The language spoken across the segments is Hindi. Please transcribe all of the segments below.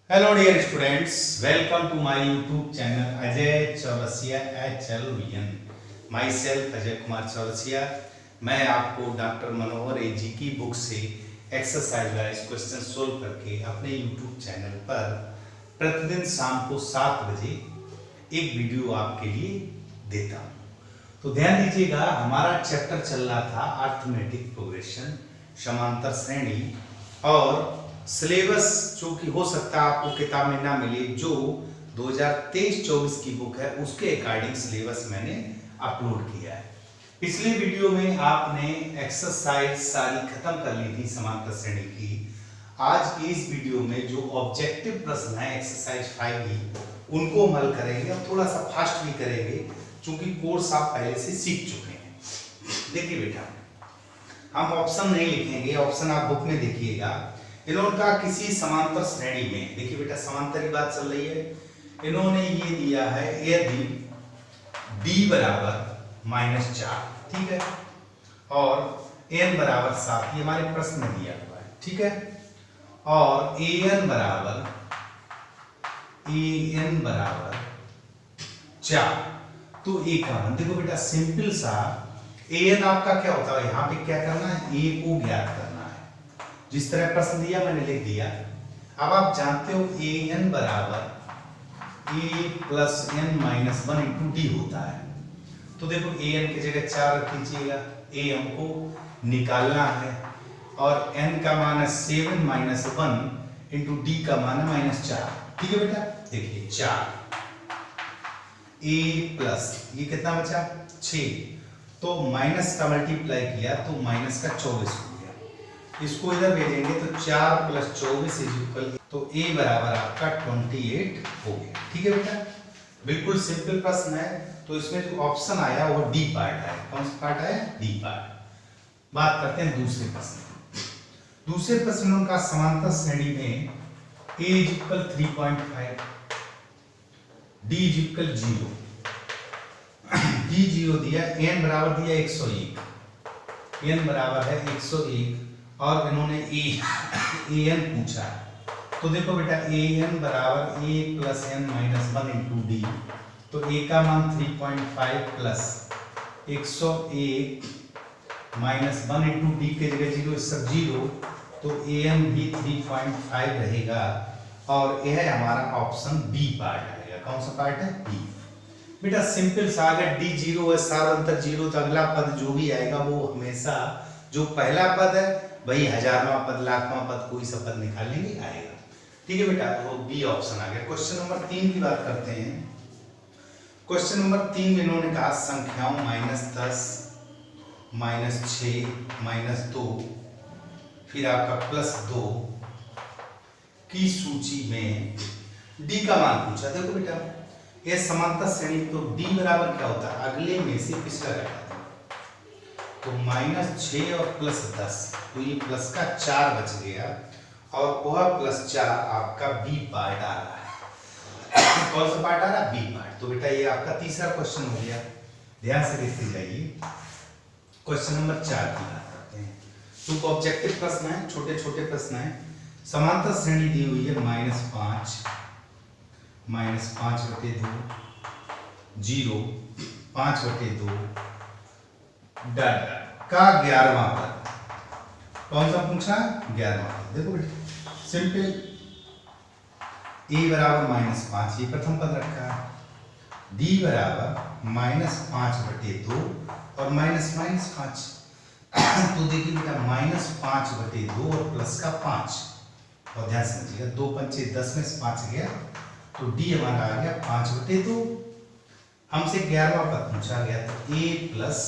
Hello dear students, welcome to my YouTube channel Ajay Chaurasia HLVN। Myself Ajay Kumar Chaurasia. मैं आपको डॉक्टर मनोहर एजी की बुक से एक्सरसाइज वाइज क्वेश्चन सोल्व करके अपने यूट्यूब चैनल पर प्रतिदिन शाम को 7 बजे एक वीडियो आपके लिए देता हूँ। तो ध्यान दीजिएगा, हमारा चैप्टर चल रहा था अर्थमेटिक प्रोग्रेशन, समांतर श्रेणी। और सिलेबस जो कि हो सकता है आपको किताब में ना मिले, जो 2023-24 की बुक है उसके अकॉर्डिंग सिलेबस मैंने अपलोड किया है। पिछले वीडियो में आपने एक्सरसाइज सारी खत्म कर ली थी समांतर श्रेणी की। आज की इस वीडियो में जो ऑब्जेक्टिव प्रश्न है एक्सरसाइज 5 की, उनको हल करेंगे और थोड़ा सा फास्ट भी करेंगे, क्योंकि कोर्स आप पहले से सीख चुके हैं। देखिए बेटा, हम ऑप्शन नहीं लिखेंगे, ऑप्शन आप बुक में देखिएगा। इन्होंने कहा किसी समांतर श्रेणी में, देखिए बेटा समांतर की बात चल रही है, इन्होंने ये दिया है यदि d बराबर -4, ठीक है, और n बराबर 7, ये हमारे प्रश्न में दिया हुआ है, ठीक है, और an बराबर 4, तो a का मान देखो बेटा, सिंपल सा an आपका क्या होता है, यहाँ पे क्या करना है, a को ज्ञात करना है। जिस तरह प्रश्न दिया मैंने लिख दिया। अब आप जानते हो an बराबर a plus n minus 1 into D होता है। तो देखो an की जगह 4 रख लीजिएगा, a हमको निकालना है, और n का मान है 7 माइनस 1 इंटू डी का मान है -4, ठीक है बेटा। देखिए 4 a प्लस ये कितना बचा 6, तो माइनस का मल्टीप्लाई किया तो माइनस का 24 हो गया। इसको इधर भेजेंगे तो 4 प्लस 24 इज इक्वल, तो a बराबर आपका 28 हो गया, ठीक है बेटा। बिल्कुल सिंपल प्रश्न है। तो इसमें जो ऑप्शन आया वो डी पार्ट है। कौन सा पार्ट है? D part. बात करते हैं दूसरे प्रश्न। दूसरे प्रश्न का समांतर श्रेणी में a is equal 3.5, d is equal 0, d 0 दिया, n बराबर दिया 101, n बराबर है 101, और इन्होंने an पूछा। तो देखो बेटा an बराबर a plus n minus 1 into D, तो a का मान 3.5 प्लस 101 माइनस 1 इंटू डी के जगह 0 सब 0, तो an भी 3.5 रहेगा, और यह हमारा ऑप्शन बी पार्ट आएगा। कौन सा पार्ट है? बी। बेटा सिंपल सा, अगर डी 0 है, सार अंतर 0, तो अगला पद जो भी आएगा वो हमेशा जो पहला पद है वही हजारवां पद, लाखवां पद, कोई सा पद निकालेंगे आएगा, ठीक है बेटा। तो बी ऑप्शन आ गया। क्वेश्चन नंबर 3 की बात करते हैं। क्वेश्चन नंबर 3 में इन्होंने कहा संख्याओं -10, -6, -2, फिर आपका +2 की सूची में डी का मान पूछा। देखो बेटा ये समांतर श्रेणी, तो डी बराबर क्या होता है, अगले में से पिछला घटा दो, तो -6 और +10, तो ये प्लस का 4 बच गया, और वह +4 आपका बी पार्ट आ रहा है। कौन सा पार्ट आ रहा है? B part. तो बेटा ये आपका तीसरा क्वेश्चन हो गया। ध्यान से देखते जाइए। क्वेश्चन नंबर 4 की बात करते हैं। तो ऑब्जेक्टिव प्रश्न है, छोटे छोटे प्रश्न है। समांतर श्रेणी दी हुई है -5, -5/2, 0, 5/2 का 11वां पद। कौन सा पूछा? 11वां पद। देखो बेटा सिंपल, a बराबर -5, ये प्रथम पद रखा है, d बराबर -5/2 और -5। तो देखिए बेटा -5/2 और प्लस का 5, और ध्यान समझिएगा 2 पंचे 10 में से 5 गया, तो d हमारा आ गया 5/2। हमसे 11वां पद पूछा गया, तो a प्लस,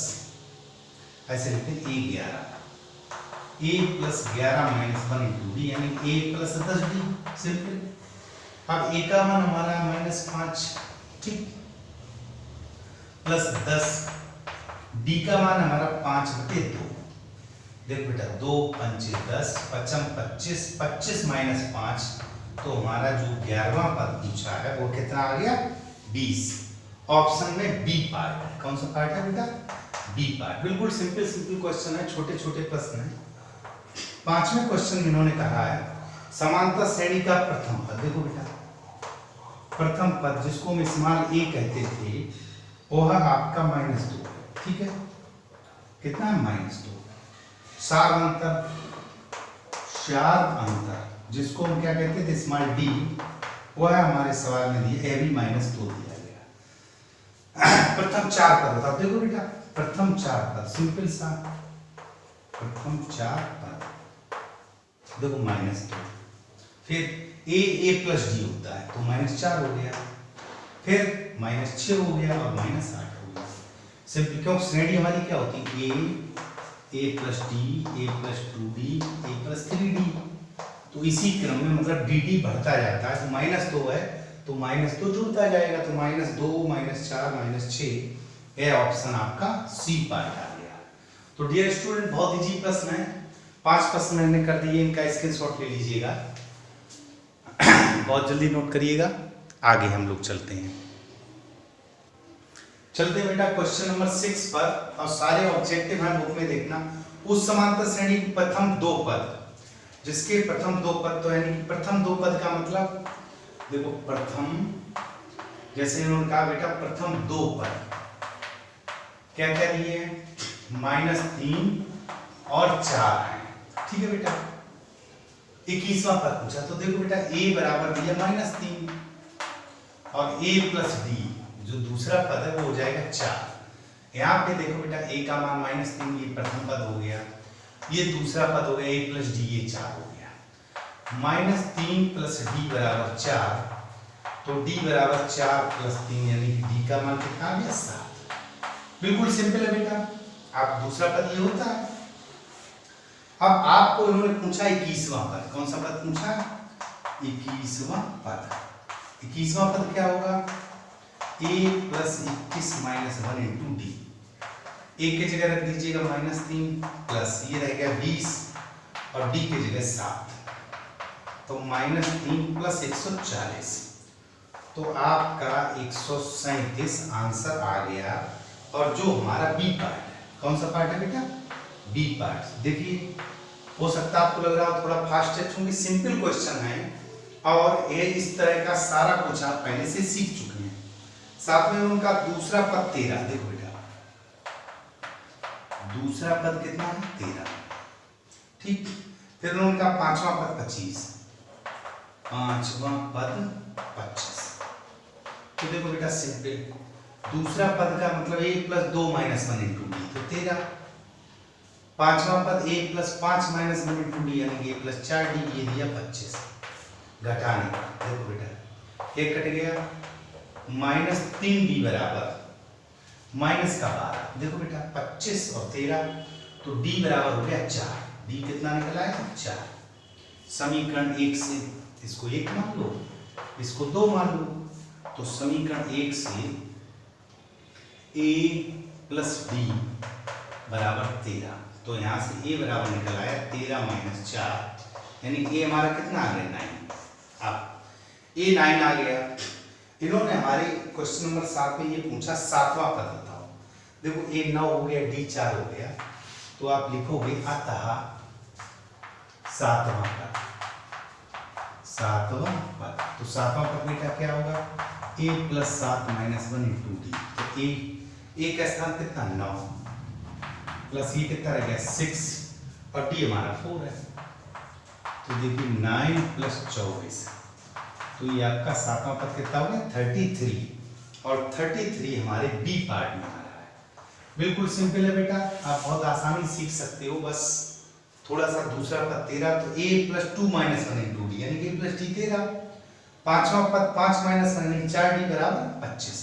ऐसे लिखते हैं a plus 11 minus 1 into D, यानी a प्लस 10d। सिंपल। अब a का मान हमारा -5, ठीक, प्लस 10, d का मान हमारा 5/2। देखो बेटा 2 पंचे 10, 5 25, 25 माइनस 5, तो हमारा जो 11वां पद पूछा है वो कितना आ गया? 20। ऑप्शन में बी पार्ट है। कौन सा पार्ट है बेटा? B part. बिल्कुल सिंपल क्वेश्चन है, छोटे छोटे प्रश्न है। 5वें क्वेश्चन में इन्होंने कहा है समांतर श्रेणी का प्रथम पद, देखो बेटा प्रथम पद जिसको हम स्मॉल ए कहते थे वह आपका -2 है, ठीक है। कितना है? -2। शार्प अंतर जिसको हम क्या कहते थे? स्मॉल डी, वह है हमारे सवाल में दिया, ए भी -2 दिया गया। प्रथम 4 पद बताओ, देखो बेटा प्रथम 4 पद सिंपल सा, प्रथम 4 पद देखो -2, फिर a प्लस डी होता है तो -4 हो गया, फिर -6 हो गया और -8 हो गया। सिंपल, क्यों? श्रेणी हमारी क्या होती है? a plus D, a plus 2d, a plus 3d। तो इसी क्रम में मतलब dd बढ़ता जाता है, तो -2 है तो -2 जुड़ता जाएगा, तो -2, -4, -6, ये ऑप्शन आपका सी पार्ट आ गया। तो डियर स्टूडेंट बहुत इजी प्रश्न है, 5 प्रश्न मैंने कर दिए, इनका स्क्रीनशॉट ले लीजिएगा, बहुत जल्दी नोट करिएगा। आगे हम लोग चलते हैं बेटा क्वेश्चन नंबर 6 पर, और सारे ऑब्जेक्टिव हैं बुक में देखना। उस समांतर श्रेणी के प्रथम 2 पद, जिसके प्रथम 2 पद, तो यानी कि प्रथम 2 पद का मतलब देखो प्रथम, जैसे इन्होंने कहा बेटा प्रथम 2 पद क्या क्या दिए हैं? -3 और 4 है, ठीक है बेटा। 21वां पद पूछा, तो देखो बेटा a बराबर दिया -3 और a प्लस डी, जो दूसरा पद है वो हो जाएगा 4। यहाँ पे देखो बेटा a का मान -3, ये प्रथम पद हो गया, ये दूसरा पद हो गया a प्लस डी, ये 4 हो गया। -3 प्लस डी बराबर 4, तो d बराबर 4 प्लस 3, यानी कि d का मान कितना आ गया? 7। बिल्कुल सिंपल है बेटा, आप दूसरा पद ये होता है। अब आपको इन्होंने पूछा 21वां पद, कौन सा पद पूछा? 21वां पद। 21वां पद क्या होगा? a plus 21 minus 1 into D. a की जगह रख दीजिएगा -3 प्लस ये रह गया 20 और d की जगह 7, तो -3 प्लस 140, तो आपका 137 आंसर आ गया। और जो हमारा बी पार्ट है, कौन सा पार्ट है बेटा? B part. देखिए हो सकता है आपको लग रहा हो थोड़ा फास्ट है, क्योंकि सिंपल क्वेश्चन है और ये इस तरह का सारा कुछ आप पहले से सीख चुके हैं। साथ में उनका दूसरा पद 13, देखो बेटा दूसरा पद कितना है? 13, ठीक। फिर उनका 5वां पद 25, 5वां पद 25। तो देखो बेटा सिंपल, दूसरा पद का मतलब a plus 2 minus 1 into D, तो 13। 5वां पद a plus 5 minus 1 into D, यानी कि a प्लस 4d, ये दिया 25। घटाने का देखो बेटा एक कट गया, -3d बराबर माइनस का 12, देखो बेटा 25 और 13, तो d बराबर हो गया 4। d कितना निकला है? 4। समीकरण 1 से इसको 1 मान लो, इसको 2 मान लो, तो समीकरण 1 से a प्लस डी बराबर 13, तो यहाँ से a बराबर निकल आया 13 माइनस 4, यानी a हमारा कितना आ गया? 9। अब a 9 आ गया। इन्होंने हमारे क्वेश्चन नंबर 7 में ये पूछा 7वां पद बताओ। देखो a 9 हो गया, d 4 हो गया, तो आप लिखोगे अतः 7वां पद, 7वां पद। तो 7वां पद बेटा क्या होगा? a plus 7 minus 1 into D, तो a का स्थान कितना? 9 प्लस ये कितना रह गया? 6 और d हमारा 4 है, तो देखिए 9 प्लस 24, तो ये आपका 7वां पद कितना हो गया? 33, और 33 हमारे बी पार्ट में आ रहा है। बिल्कुल सिंपल है बेटा, आप बहुत आसानी से सीख सकते हो। बस थोड़ा सा दूसरा पद 13, तो a plus 2 minus 1 into D, यानी कि a प्लस डी 13। 5वां पद 5 माइनस 1 यानी 4d बराबर 25,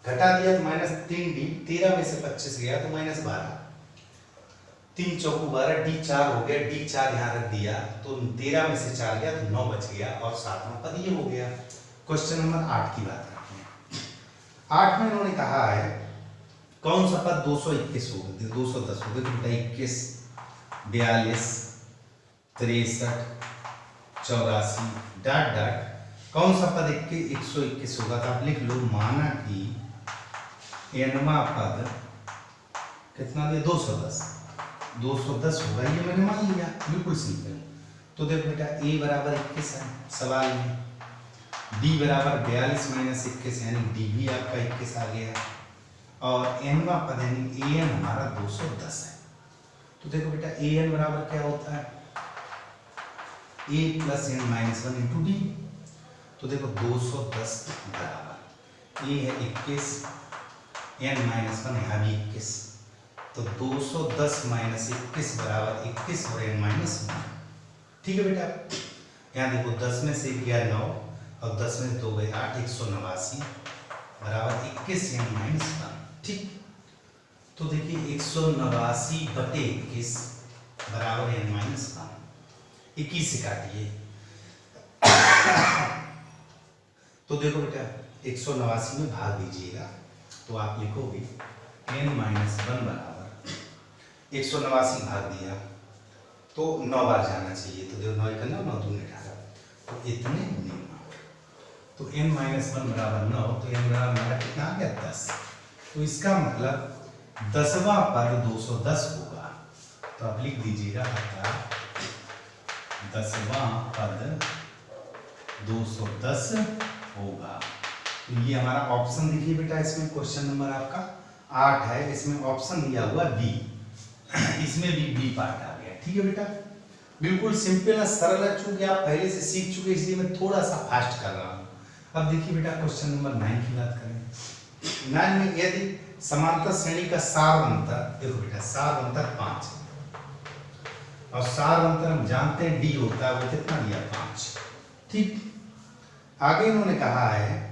घटा दिया तो -3d, 13 में से 25 गया तो -12, 3 चौको 12, d 4 हो गया, d 4 यहाँ रख दिया तो 13 में से 4 गया तो 9 बच गया, और 7वां पद ये हो गया। क्वेश्चन नंबर 8 की बात करते हैं। 8 में इन्होंने कहा है कौन सा पद 221 होगा? 210 होगा, तो बेटा 21, 42, 63, 84 डॉट डॉट, कौन सा पद 121 होगा? तो आप लिख लो, माना कि nवां पद कितना दिया? 210 होगा, ये मैंने मान लिया, बिल्कुल सिंपल। तो देखो बेटा a बराबर 21 है सवाल में, d बराबर 42 माइनस 21 यानी d भी आपका 21 आ गया, और n वां पद यानी an हमारा 210 है। तो देखो बेटा an बराबर क्या होता है, a plus n minus 1 into D. तो देखो 210 बराबर a है 21, n माइनस 1 यहाँ भी 21, तो 210 माइनस 21 बराबर 21 और n माइनस 1। ठीक है बेटा, यहाँ देखो 10 में से गया 9 और 10 में 2 गए 8, 189 बराबर 21 n माइनस 1। ठीक, तो देखिए 189 बटे 21 बराबर n माइनस 1, 21 से काटिए। तो देखो बेटा 189 में भाग दीजिएगा तो आप लिखोगे n माइनस 1 बराबर 189 भाग दिया तो 9 बार जाना चाहिए, तो देखो 9 करना 9 दूनी 18, तो इतने 9, तो n माइनस 1 बराबर 9, तो n बराबर हमारा कितना आ गया 10। तो इसका मतलब 10वां पद 210 होगा, तो आप लिख दीजिएगा अतः 10वां पद 210 होगा। तो ये हमारा ऑप्शन देखिए बेटा, इसमें क्वेश्चन नंबर आपका 8 है, इसमें ऑप्शन दिया हुआ बी, इसमें भी बी पार्ट आ गया। ठीक है बेटा, बिल्कुल सिंपल है, सरल है, चूंकि आप पहले से सीख चुके इसलिए मैं थोड़ा सा फास्ट कर रहा हूँ। अब देखिए बेटा क्वेश्चन नंबर 9 की बात करें। 9 में यदि समांतर श्रेणी का सार अंतर, देखो बेटा सार अंतर 5 है और सार अंतर हम जानते हैं डी होता है, वो कितना दिया 5। ठीक, आगे इन्होंने कहा है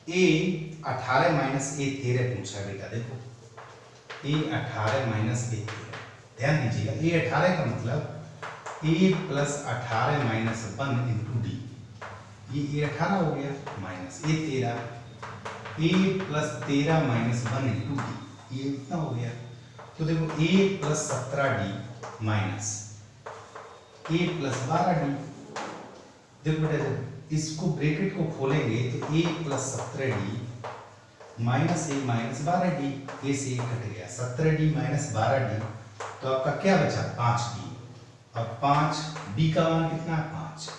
a 18 माइनस a 13 पूछा है बेटा। देखो a 18 माइनस a 13, ध्यान दीजिएगा a 18 का मतलब a plus 18 minus 1 into D, ये a 18 हो गया minus a 13, a plus 13 minus 1 into D, ये इतना हो गया। तो देखो a plus 17d minus a plus 12d। देखो बेटा जब इसको ब्रैकेट को खोलेंगे तो a plus 17d minus a minus 12d, a से a कट गया, 17d माइनस 12d, तो आपका क्या बचा 5d, और 5d का मान कितना है 5,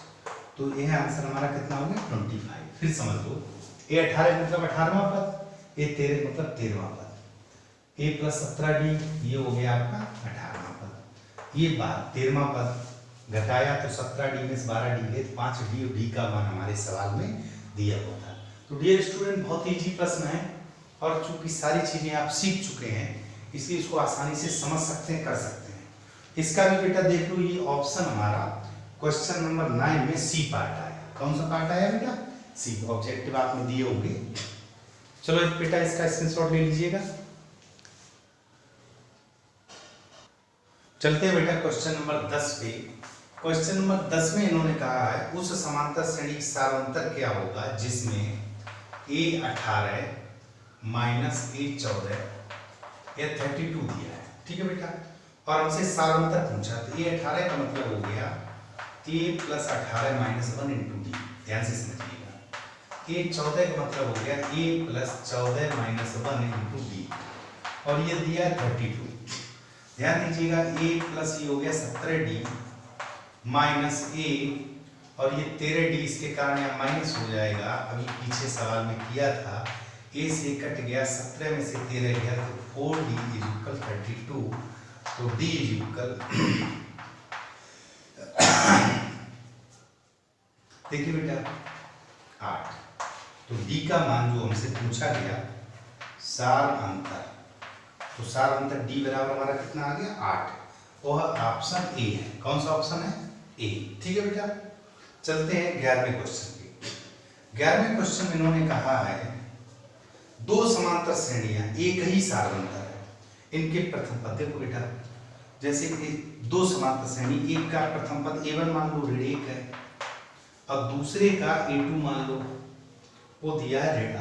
तो यह आंसर हमारा कितना हो गया 25। फिर समझ लो a 18 मतलब 18वां पद, a 13 मतलब 13वां पद, a प्लस 17d ये हो गया आपका 18वां पद, ये बात 13वां पद घटाया तो 17d में से 12d गए, 5d और d का मान हमारे सवाल में दिया हुआ था। तो डियर स्टूडेंट बहुत इजी प्रश्न है, और चूंकि सारी चीजें आप सीख चुके हैं इसलिए इसको आसानी से समझ सकते हैं, कर सकते हैं। इसका भी बेटा देख लो, ये ऑप्शन हमारा क्वेश्चन नंबर 9 में सी पार्ट आया। कौन सा पार्ट आया बेटा, सी। ऑब्जेक्टिव आपने दिए होंगे, चलो बेटा इसका स्क्रीनशॉट ले लीजिएगा। चलते हैं बेटा क्वेश्चन नंबर 10 पे। क्वेश्चन नंबर 10 में इन्होंने कहा है उस समांतर श्रेणी का सारांतर क्या होगा जिसमें a 18 माइनस a 14 या 32 दिया है। ठीक है बेटा, और हमसे सारांतर पूछा, तो a 18 का मतलब हो गया a plus 18 minus 1 into D, ध्यान से समझिएगा। a 14 का मतलब हो गया a plus 14 minus 1 into D, और ये दिया 32, ध्यान दीजिएगा a प्लस ये हो गया 17d माइनस a, और ये 13d इसके कारण यहाँ माइनस हो जाएगा, अभी पीछे सवाल में किया था, a से कट गया, 17 में से 13 गया, तो 4d इज इक्वल 32, तो d इज इक्वल देखिए बेटा 8, तो d का मान जो हमसे पूछा गया सार अंतर, तो सार अंतर d बराबर हमारा कितना आ गया 8, वह ऑप्शन ए है। कौन सा ऑप्शन है, ए। ठीक है बेटा, चलते हैं 11वें क्वेश्चन पे। 11वें क्वेश्चन में इन्होंने कहा है दो समांतर श्रेणियां एक ही सार अंतर है, इनके प्रथम पद, देखो बेटा जैसे कि दो समांतर श्रेणी, एक का प्रथम पद a1 मान लो ऋण 1 है और दूसरे का a2 मान लो, वो दिया है ऋण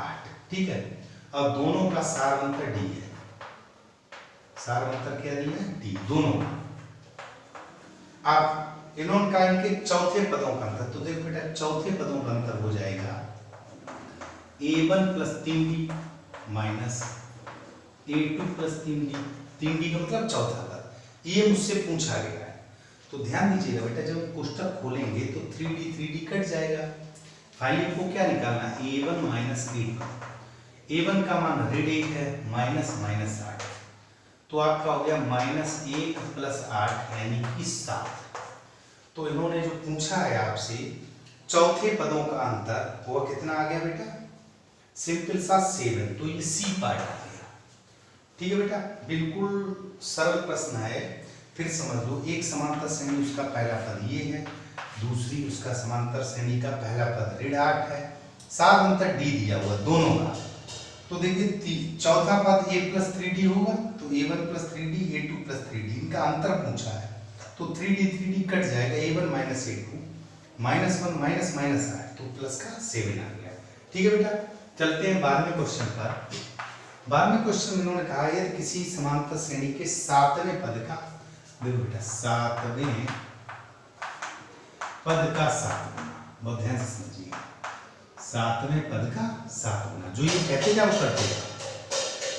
8। ठीक है, अब दोनों का सार अंतर d है, सार अंतर क्या दिया है d, दोनों का। अब इन्होंने कहा इनके चौथे पदों का अंतर, तो देखो बेटा चौथे पदों का अंतर हो जाएगा a1 plus 3d minus a2 plus 3d, 3d का मतलब चौथा पद, ये मुझसे पूछा गया है। तो ध्यान दीजिएगा बेटा, जब कोष्टक खोलेंगे तो 3D कट जाएगा। फाइनली हमको क्या निकालना है, a1 माइनस a2। a1 का मान ऋण 1 है, माइनस 8, तो आपका हो गया -1 + 8 यानी कि 7। तो इन्होंने जो पूछा है आपसे चौथे पदों का अंतर, वो कितना आ गया बेटा, सिंपल सा 7। तो ये सी पार्ट आ गया। ठीक है बेटा, बिल्कुल सरल प्रश्न है। फिर समझ लो, एक समांतर श्रेणी उसका पहला पद ये है, दूसरी उसका समांतर श्रेणी का पहला पद ऋण 8 है, साथ अंतर डी दिया हुआ दोनों का। तो देखिए चौथा पद a + 3d होगा, तो a1 + 3d a2 + 3d, इनका अंतर पूछा है तो 3d कट जाएगा, a1 - a2 -1 -8, तो प्लस का 7 आ गया। ठीक है बेटा, चलते हैं 12वें क्वेश्चन पर। 12वें क्वेश्चन में इन्होंने कहा है किसी समांतर श्रेणी के 7वें पद का, देखो बेटा 7वें पद का 7 गुना, बहुत ध्यान से समझिए, 7वें पद का 7 गुना, जो ये कहते जाओ करते जाओ,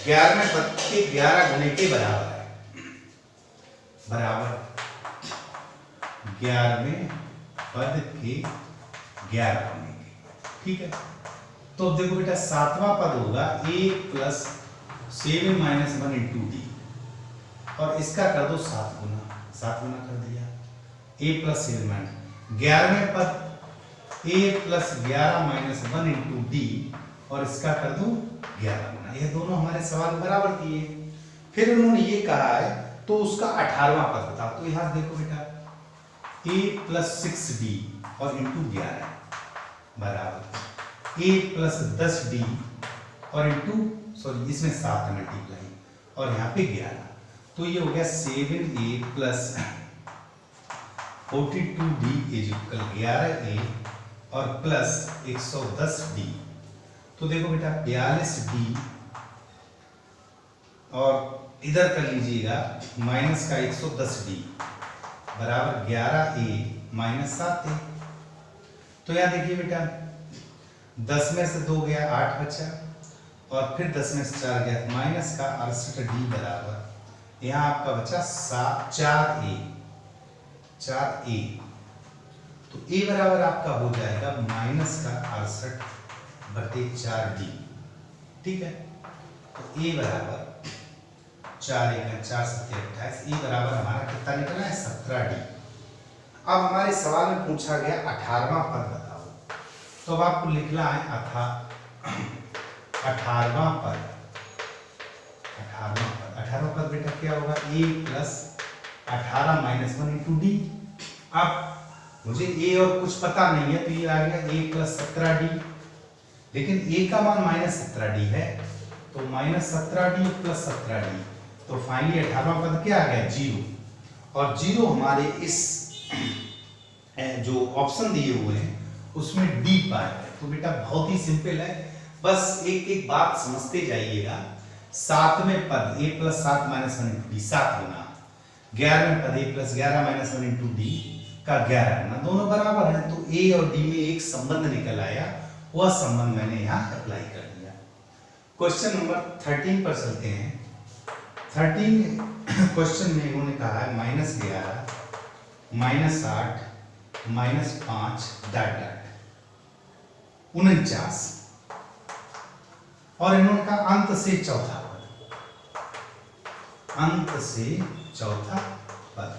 11वें पद के 11 गुने के बराबर है, बराबर 11वें पद के 11 गुने के। ठीक है, तो देखो बेटा 7वां पद होगा a + 7 - 1 × d, और इसका कर दो 7 गुना, 7 गुना कर दिया, a + 7 - 11वें पद a + 11 - 1 × d, और इसका कर दो 11 गुना। ये दोनों हमारे सवाल बराबर किए। फिर उन्होंने ये कहा है तो उसका 18वां पद बताओ। तो यहां देखो बेटा a + 6d और इंटू 11 बराबर a + 10d और इंटू सॉरी इसमें 7 मल्टीप्लाई और यहाँ पे 11, तो ये हो गया 7a + 42d = 11a और प्लस 110d। तो देखो बेटा 42d और इधर कर लीजिएगा माइनस का 110d बराबर 11a - 7a। तो यहाँ देखिए बेटा 10 में से 2 गया 8 बचा, और फिर 10 में से 4 गया माइनस का 68d बराबर यहाँ आपका बचा 4a। तो a बराबर आपका हो जाएगा माइनस का 68/4d। ठीक है, तो a बराबर 4 × 4 = 28, a बराबर हमारा कितना निकला है 17d। अब हमारे सवाल में पूछा गया 18वां पद बताओ, तो अब आपको लिखना है 18वां पद। 18वां पद बेटा क्या होगा, a + 18 - 1 × d। अब मुझे a और कुछ पता नहीं है तो ये आ गया a + 17d, लेकिन a का मान -17d है, तो -17d + 17d, तो फाइनली 18वां पद क्या आ गया 0, और 0 हमारे इस जो ऑप्शन दिए हुए हैं उसमें डी पार्ट है। तो बेटा बहुत ही सिंपल है, बस एक एक बात समझते जाइएगा। 7वें पद a + 7 - 1 × d 7 गुना, 11वें पद a + 11 - 1 × d का 11 गुना, दोनों बराबर हैं, तो a और d में एक संबंध निकल आया, वह संबंध मैंने यहाँ अप्लाई कर दिया। क्वेश्चन नंबर 13 पर चलते हैं। 13 क्वेश्चन में इन्होंने कहा है -11 -8 -5 ... 49, और इन्होंने कहा अंत से चौथा पद, अंत से चौथा पद।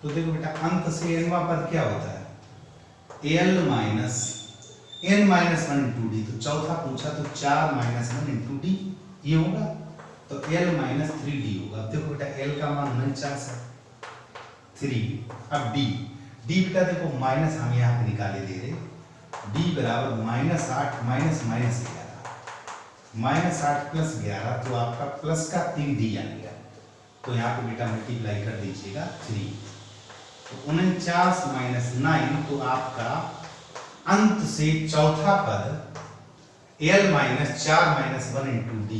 तो देखो बेटा अंत से nवां पद क्या होता है, l - n - 1 × d, तो चौथा पूछा तो 4 - 1 × d ये होगा, तो l - 3d होगा। अब देखो बेटा l का मान 49 है, 3। अब d बेटा देखो माइनस हम यहाँ पे निकाले दे रहे, d बराबर -8 -11 -8 + 11, तो आपका प्लस का 3d आ गया, तो यहाँ पे बेटा मल्टीप्लाई कर दीजिएगा 3, तो 49 - 9, तो आपका अंत से चौथा पद l - 4 - 1 × d,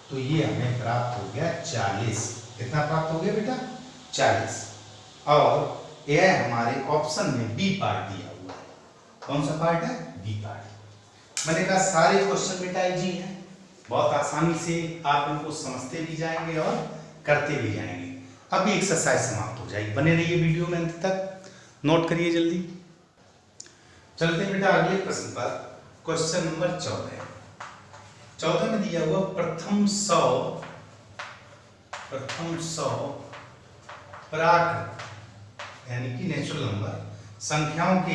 तो ये हमें प्राप्त हो गया 40। कितना प्राप्त हो गया बेटा 40, और यह हमारे ऑप्शन में बी पार्ट दिया हुआ है। कौन सा पार्ट है, बी पार्ट। मैंने कहा सारे क्वेश्चन बेटा इजी हैं, बहुत आसानी से आप इनको समझते भी जाएंगे और करते भी जाएंगे। अब ये एक्सरसाइज समाप्त हो जाएगी। बने रहिए वीडियो में अंत तक, नोट करिए जल्दी। चलते हैं बेटा अगले प्रश्न पर। क्वेश्चन नंबर 14 में दिया हुआ प्रथम 100 प्राकृत यानी कि नेचुरल नंबर संख्याओं के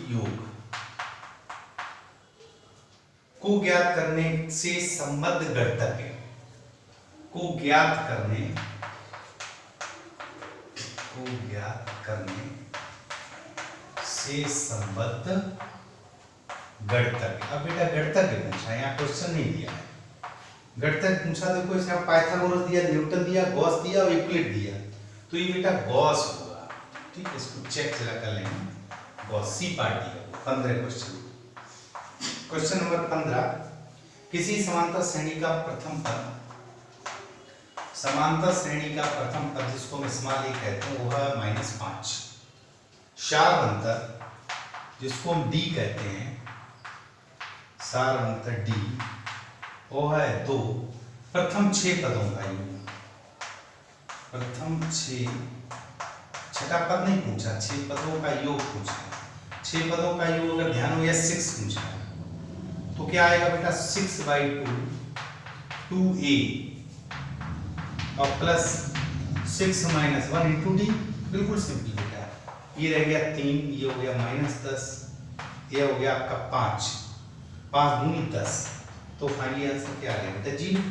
योग को ज्ञात करने से संबद्ध गणतज्ञ को ज्ञात करने से संबद्ध गणतज्ञ। अब बेटा गणतज्ञ पूछा, यहाँ क्वेश्चन नहीं दिया है। गणतज्ञ पूछा, देखो इसमें पाइथागोरस दिया, न्यूटन दिया, गॉस दिया और यूक्लिड दिया, तो ये बेटा गॉस होगा। ठीक है, इसको चेक जरा कर लेंगे। गॉस सी पार्ट दिया 15 क्वेश्चन। क्वेश्चन नंबर 15, किसी समांतर श्रेणी का प्रथम पद जिसको हम स्मॉल ए कहते हैं वो है -5। सारवंतर जिसको हम डी कहते हैं, सारवंतर डी वो है 2। प्रथम 6 पदों का योग, प्रथम 6 पद नहीं पूछा, 6 पदों का योग पूछा। 6 पदों का योग अगर ध्यान हो या 6 पूछा है तो क्या आएगा बेटा 6/2 2a और प्लस 6 - 1 × d। बिल्कुल सिंपल बेटा, ये रह गया 3, ये हो गया -10, ये हो गया आपका 5 दूनी 10, तो फाइनली आंसर क्या आ गया बेटा 0।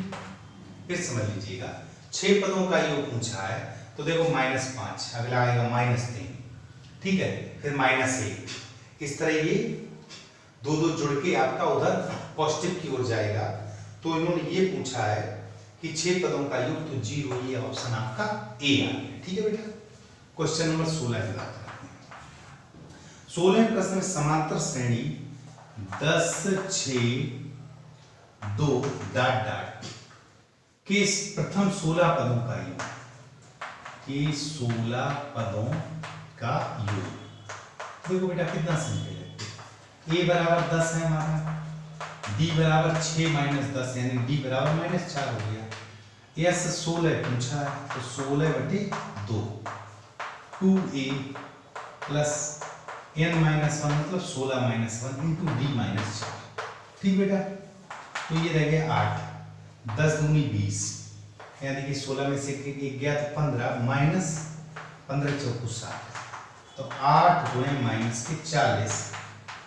फिर समझ लीजिएगा 6 पदों का योग पूछा है तो देखो -5, अगला आएगा -3, ठीक है, फिर -1। इस तरह ये दो जुड़ के आपका उधर पॉजिटिव की ओर जाएगा। तो इन्होंने ये पूछा है कि 6 पदों का योग, तो 0, ये ऑप्शन आपका ए आ गया। ठीक है बेटा। क्वेश्चन नंबर 16 की बात करते हैं। 16वें प्रश्न में समांतर श्रेणी 10 6 2 ... के प्रथम 16 पदों का योग, के 16 पदों का योग। देखो बेटा कितना सिंपल है। a बराबर 10 है हमारा, d बराबर 6 - 10 यानी d बराबर -4 हो गया। s 16 पूछा है तो 16/2 2a प्लस n - 1 मतलब 16 - 1 × d - 4। ठीक बेटा, तो ये रह गया 8, 10 दूनी 20 यानी कि 16 में से 1 गया तो 15 -15 × 4 60, तो 8 गुणे -40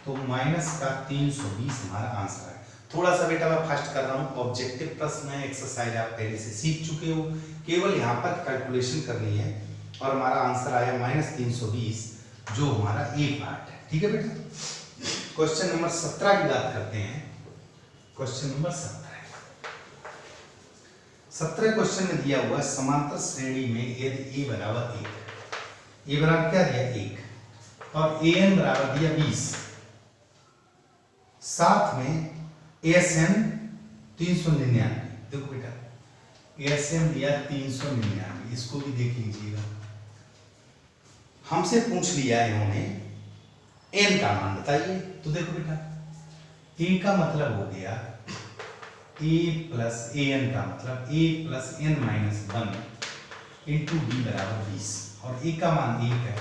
तो -320 हमारा आंसर है। थोड़ा सा बेटा मैं फास्ट कर रहा हूँ, ऑब्जेक्टिव प्रश्न है, एक्सरसाइज आप पहले से सीख चुके हो, केवल यहाँ पर कैलकुलेशन करनी है और हमारा आंसर आया -320 जो हमारा ए पार्ट है। ठीक है बेटा। क्वेश्चन नंबर 17 की बात करते हैं। क्वेश्चन नंबर 17 क्वेश्चन में दिया हुआ समांतर श्रेणी में यदि a बराबर 1, a बराबर क्या दिया 1 और an बराबर दिया 20, साथ में ASN 399। देखो बेटा ASN दिया 399, इसको भी देख लीजिएगा। हमसे पूछ लिया इन्होंने n का मान बताइए, तो देखो बेटा a का मतलब हो गया a प्लस an का मतलब a plus n minus 1 into d बराबर 20 और a का मान 1 है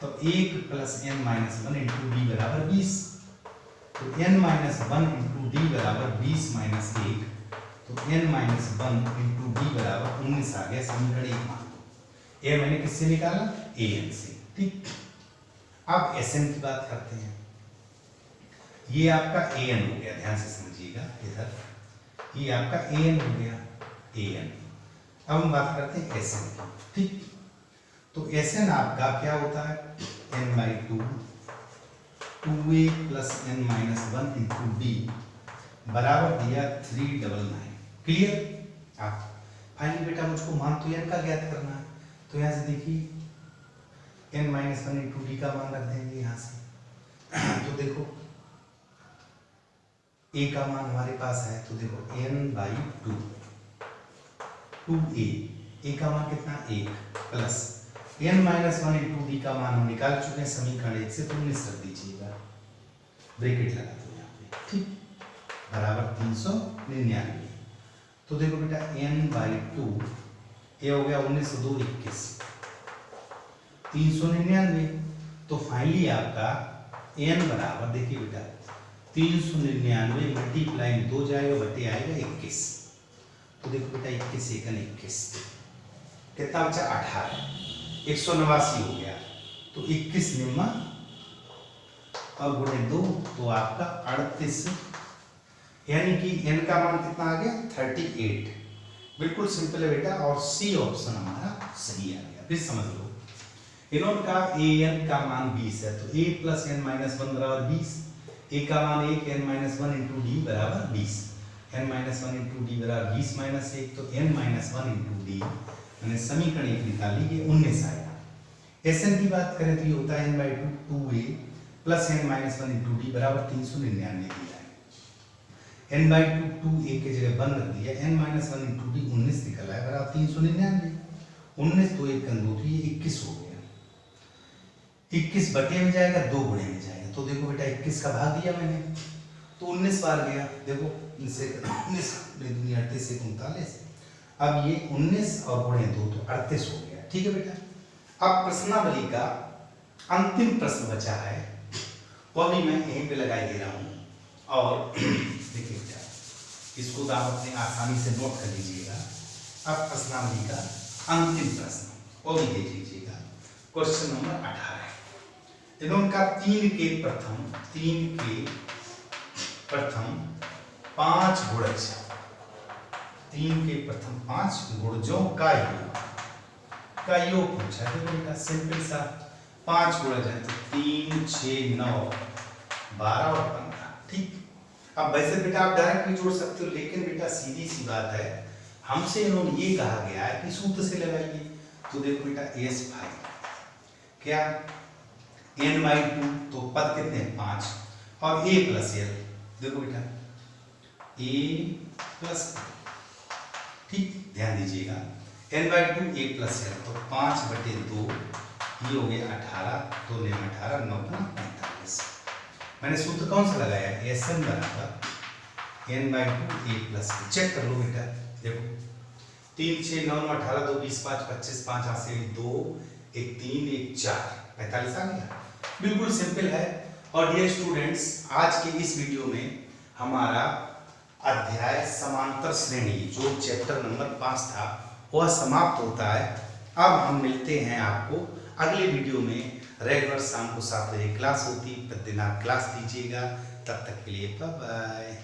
तो 1 plus n minus 1 into d बराबर 20, तो n माइनस 1 इंटू डी बराबर 20 माइनस 1, तो n माइनस 1 इंटू डी बराबर 19 आ गया। समीकरण 1 मान लो। ये मैंने किससे निकाला an से। ठीक, अब Sn की बात करते हैं। ये आपका an हो गया, ध्यान से समझिएगा इधर, ये आपका an हो गया an। अब हम बात करते हैं Sn की। ठीक, तो Sn आपका क्या होता है n/2 2a plus n minus 1 into D बराबर दिया 399। क्लियर। आप फाइनली बेटा मुझको मान तो n का ज्ञात करना है, तो यहाँ से देखिए n माइनस 1 इंटू डी का मान रख देंगे यहाँ से। तो देखो a का मान हमारे पास है, तो देखो n/2 2a का मान कितना 1 plus n minus 1 into D का मान हम निकाल चुके हैं समीकरण 1 से, तो 19 रख दीजिएगा, ब्रैकेट लगा दो यहाँ पे। ठीक, बराबर 399। तो देखो बेटा n/2 ये हो गया 19 2 21 399। तो फाइनली आपका n बराबर देखिए बेटा 399 मल्टीप्लाई 2 जाएगा बटे आएगा 21। तो देखो बेटा 21 एकन 21 कितना बचा 18 189 हो गया। तो 21 निम्मा और गुणे 2 तो आपका 38 यानी कि n का मान कितना आ गया 38। बिल्कुल सिंपल है बेटा और सी ऑप्शन हमारा सही आ गया। फिर समझ लो इन्होंने का an का मान 20 है तो a प्लस n माइनस 1 बराबर 20। a का मान 1 n माइनस 1 इंटू डी बराबर 20। n माइनस 1 इंटू डी बराबर 20 माइनस 1 तो n माइनस 1 इंटू डी मैंने समीकरण एक निकाल ली ये 19 आएगा। Sn की बात करें तो ये होता है n/2 2a plus n minus 1 into D बराबर 399 दिया है। n/2 2a के जगह 1 रख दिया n माइनस 1 इंटू डी 19 निकला है बराबर 399। 19 तो 1 2 तो ये 21 हो गया। 21 बटे में जाएगा 2 गुणे में जाएगा। तो देखो बेटा 21 का भाग दिया मैंने तो 19 बार गया। देखो 19 दुनिया 38 से 39। अब ये 19 और गुणे 2 तो 38 हो गया। ठीक है बेटा। अब प्रश्नावली का अंतिम प्रश्न बचा है वो भी मैं यहीं पे लगाई दे रहा हूँ और देखिए बेटा इसको तो आप अपने आसानी से नोट कर लीजिएगा। अब प्रश्नावली का अंतिम प्रश्न वो भी देख लीजिएगा। क्वेश्चन नंबर 18 इन्होंने का 3 के प्रथम 5 गुणज 3 के प्रथम 5 गुणजों का योग पूछा है। बेटा सिंपल सा 5 गुणज है तो 3 6 9 12 और 15। ठीक। अब वैसे बेटा आप डायरेक्ट भी जोड़ सकते हो लेकिन बेटा सीधी सी बात है हमसे इन्होंने ये कहा गया है कि सूत्र से लगाइए। तो देखो बेटा s भाई क्या n/2 तो पद कितने हैं 5 और a प्लस l। देखो बेटा a प्लस ठीक ध्यान दीजिएगा n/2 a प्लस l तो 5 बटे 2 ये हो गया 18 2 ने 18 9 45। मैंने सूत्र कौन सा लगाया Sn बराबर n/2 a प्लस चेक कर लो बेटा। देखो 3 6 9 9 18 2 20 5 25 5 8 से 2 1 3 1 4 45 आ गया। बिल्कुल सिंपल है। और डियर स्टूडेंट्स आज के इस वीडियो में हमारा अध्याय समांतर श्रेणी जो चैप्टर नंबर 5 था वह समाप्त होता है। अब हम मिलते हैं आपको अगले वीडियो में। रेगुलर शाम को 7 बजे क्लास होती, प्रतिदिन आप क्लास दीजिएगा। तब तक के लिए बाय बाय।